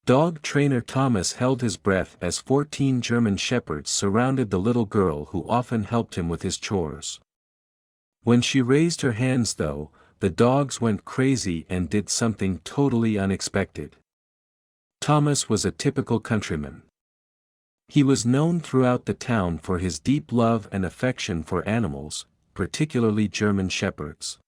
Dog trainer Thomas held his breath as 14 German shepherds surrounded the little girl who often helped him with his chores. When she raised her hands though, the dogs went crazy and did something totally unexpected. Thomas was a typical countryman. He was known throughout the town for his deep love and affection for animals, particularly German shepherds.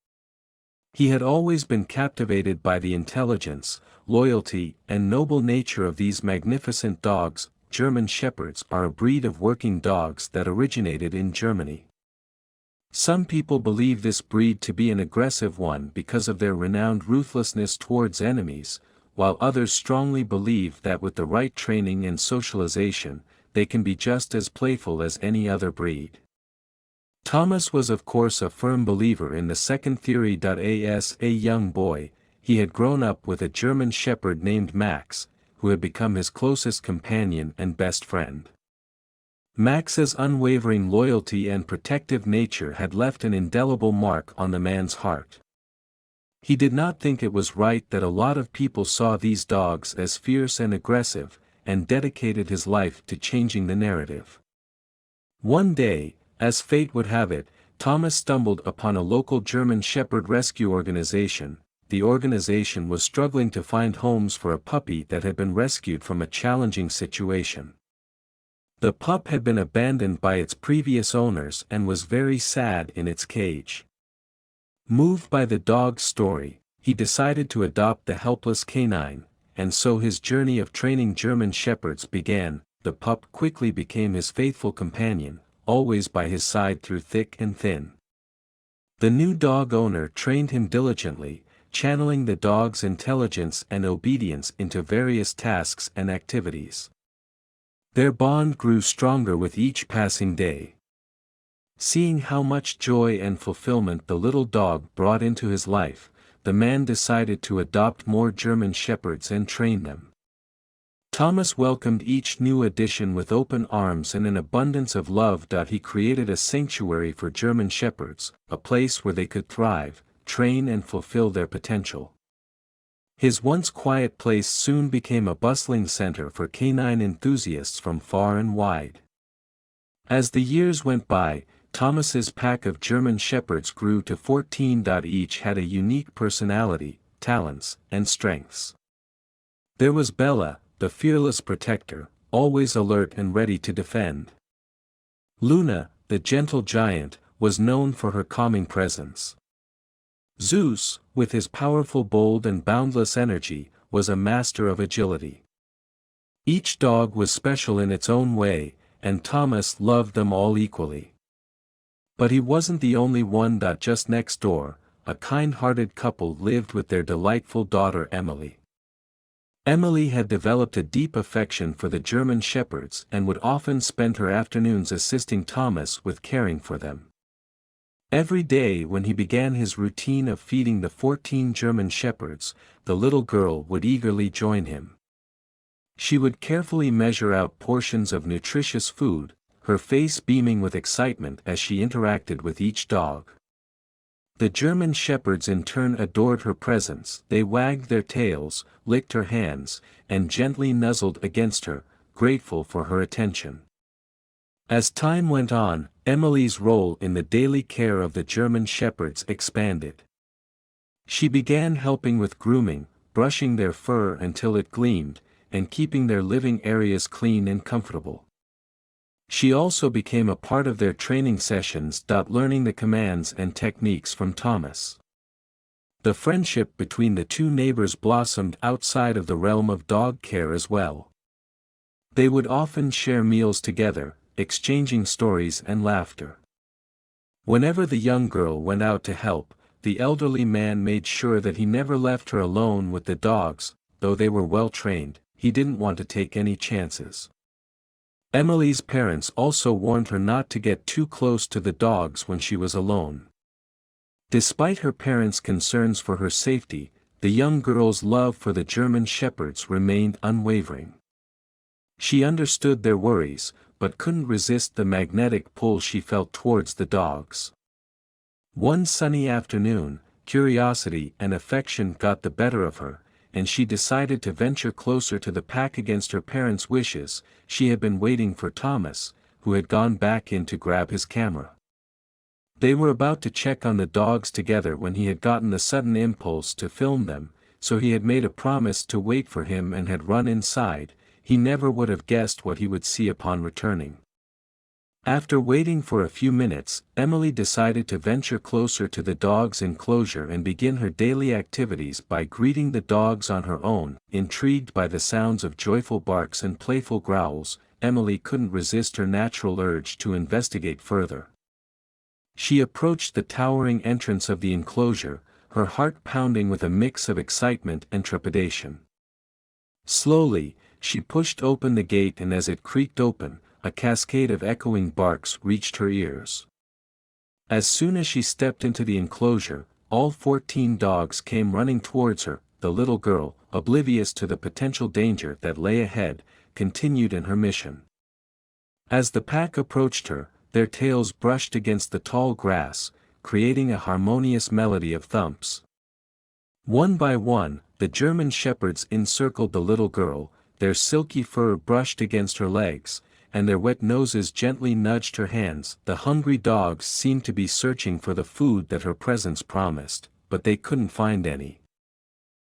He had always been captivated by the intelligence, loyalty, and noble nature of these magnificent dogs. German shepherds are a breed of working dogs that originated in Germany. Some people believe this breed to be an aggressive one because of their renowned ruthlessness towards enemies, while others strongly believe that with the right training and socialization, they can be just as playful as any other breed. Thomas was of course a firm believer in the second theory. As a young boy, he had grown up with a German shepherd named Max, who had become his closest companion and best friend. Max's unwavering loyalty and protective nature had left an indelible mark on the man's heart. He did not think it was right that a lot of people saw these dogs as fierce and aggressive, and dedicated his life to changing the narrative. One day, as fate would have it, Thomas stumbled upon a local German shepherd rescue organization. The organization was struggling to find homes for a puppy that had been rescued from a challenging situation. The pup had been abandoned by its previous owners and was very sad in its cage. Moved by the dog's story, he decided to adopt the helpless canine, and so his journey of training German shepherds began. The pup quickly became his faithful companion, always by his side through thick and thin. The new dog owner trained him diligently, channeling the dog's intelligence and obedience into various tasks and activities. Their bond grew stronger with each passing day. Seeing how much joy and fulfillment the little dog brought into his life, the man decided to adopt more German shepherds and train them. Thomas welcomed each new addition with open arms and an abundance of love. He created a sanctuary for German shepherds, a place where they could thrive, train and fulfill their potential. His once quiet place soon became a bustling center for canine enthusiasts from far and wide. As the years went by, Thomas's pack of German shepherds grew to 14. Each had a unique personality, talents, and strengths. There was Bella, the fearless protector, always alert and ready to defend. Luna, the gentle giant, was known for her calming presence. Zeus, with his powerful, bold and boundless energy, was a master of agility. Each dog was special in its own way, and Thomas loved them all equally. But he wasn't the only one. Just next door, a kind-hearted couple lived with their delightful daughter Emily. Emily had developed a deep affection for the German shepherds and would often spend her afternoons assisting Thomas with caring for them. Every day when he began his routine of feeding the 14 German shepherds, the little girl would eagerly join him. She would carefully measure out portions of nutritious food, her face beaming with excitement as she interacted with each dog. The German shepherds in turn adored her presence. They wagged their tails, licked her hands, and gently nuzzled against her, grateful for her attention. As time went on, Emily's role in the daily care of the German shepherds expanded. She began helping with grooming, brushing their fur until it gleamed, and keeping their living areas clean and comfortable. She also became a part of their training sessions. Learning the commands and techniques from Thomas. The friendship between the two neighbors blossomed outside of the realm of dog care as well. They would often share meals together, exchanging stories and laughter. Whenever the young girl went out to help, the elderly man made sure that he never left her alone with the dogs. Though they were well trained, he didn't want to take any chances. Emily's parents also warned her not to get too close to the dogs when she was alone. Despite her parents' concerns for her safety, the young girl's love for the German shepherds remained unwavering. She understood their worries, but couldn't resist the magnetic pull she felt towards the dogs. One sunny afternoon, curiosity and affection got the better of her, and she decided to venture closer to the pack against her parents' wishes. She had been waiting for Thomas, who had gone back in to grab his camera. They were about to check on the dogs together when he had gotten the sudden impulse to film them, so he had made a promise to wait for him and had run inside. He never would have guessed what he would see upon returning. After waiting for a few minutes, Emily decided to venture closer to the dog's enclosure and begin her daily activities by greeting the dogs on her own. Intrigued by the sounds of joyful barks and playful growls, Emily couldn't resist her natural urge to investigate further. She approached the towering entrance of the enclosure, her heart pounding with a mix of excitement and trepidation. Slowly, she pushed open the gate, and as it creaked open, a cascade of echoing barks reached her ears. As soon as she stepped into the enclosure, all 14 dogs came running towards her. The little girl, oblivious to the potential danger that lay ahead, continued in her mission. As the pack approached her, their tails brushed against the tall grass, creating a harmonious melody of thumps. One by one, the German shepherds encircled the little girl, their silky fur brushed against her legs, and their wet noses gently nudged her hands. The hungry dogs seemed to be searching for the food that her presence promised, but they couldn't find any.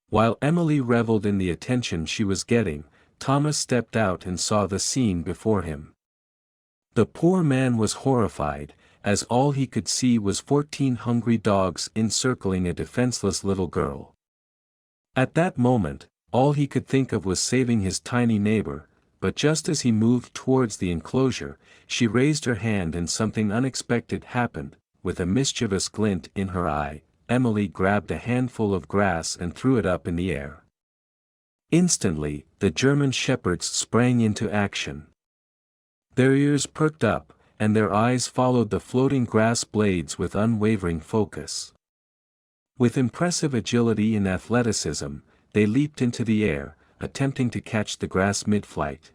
While Emily reveled in the attention she was getting, Thomas stepped out and saw the scene before him. The poor man was horrified, as all he could see was 14 hungry dogs encircling a defenseless little girl. At that moment, all he could think of was saving his tiny neighbor, but just as he moved towards the enclosure, she raised her hand and something unexpected happened. With a mischievous glint in her eye, Emily grabbed a handful of grass and threw it up in the air. Instantly, the German shepherds sprang into action. Their ears perked up, and their eyes followed the floating grass blades with unwavering focus. With impressive agility and athleticism, they leaped into the air, attempting to catch the grass mid-flight.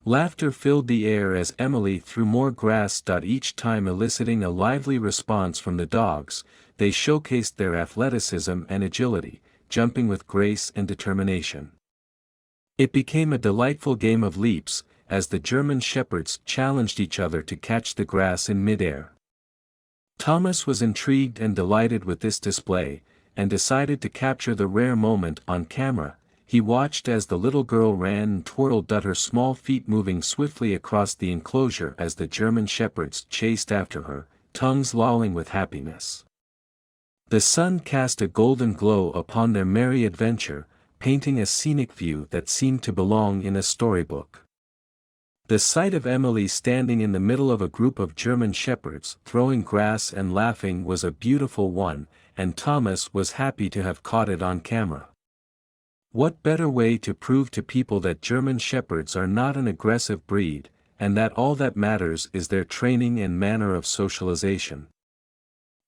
Laughter filled the air as Emily threw more grass, each time eliciting a lively response from the dogs. They showcased their athleticism and agility, jumping with grace and determination. It became a delightful game of leaps, as the German shepherds challenged each other to catch the grass in mid-air. Thomas was intrigued and delighted with this display, and decided to capture the rare moment on camera. He watched as the little girl ran and twirled, her small feet moving swiftly across the enclosure as the German shepherds chased after her, tongues lolling with happiness. The sun cast a golden glow upon their merry adventure, painting a scenic view that seemed to belong in a storybook. The sight of Emily standing in the middle of a group of German shepherds throwing grass and laughing was a beautiful one, and Thomas was happy to have caught it on camera. What better way to prove to people that German shepherds are not an aggressive breed, and that all that matters is their training and manner of socialization.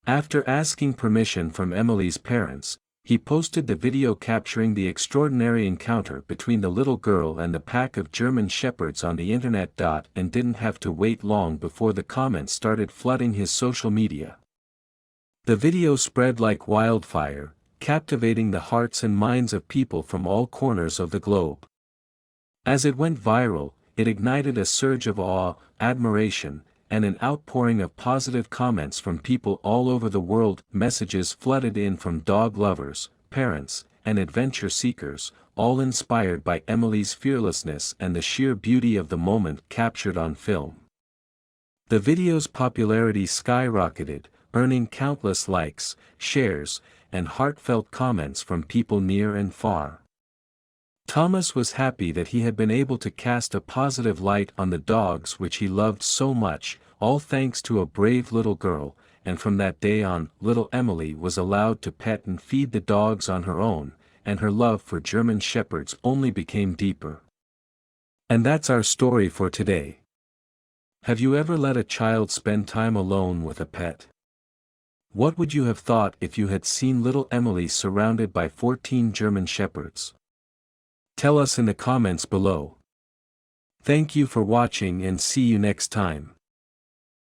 After asking permission from Emily's parents, he posted the video capturing the extraordinary encounter between the little girl and the pack of German shepherds on the internet. And didn't have to wait long before the comments started flooding his social media. The video spread like wildfire, captivating the hearts and minds of people from all corners of the globe. As it went viral, it ignited a surge of awe, admiration, and an outpouring of positive comments from people all over the world. Messages flooded in from dog lovers, parents, and adventure seekers, all inspired by Emily's fearlessness and the sheer beauty of the moment captured on film. The video's popularity skyrocketed, earning countless likes, shares, and heartfelt comments from people near and far. Thomas was happy that he had been able to cast a positive light on the dogs which he loved so much, all thanks to a brave little girl, and from that day on, little Emily was allowed to pet and feed the dogs on her own, and her love for German shepherds only became deeper. And that's our story for today. Have you ever let a child spend time alone with a pet? What would you have thought if you had seen little Emily surrounded by 14 German shepherds? Tell us in the comments below. Thank you for watching and see you next time.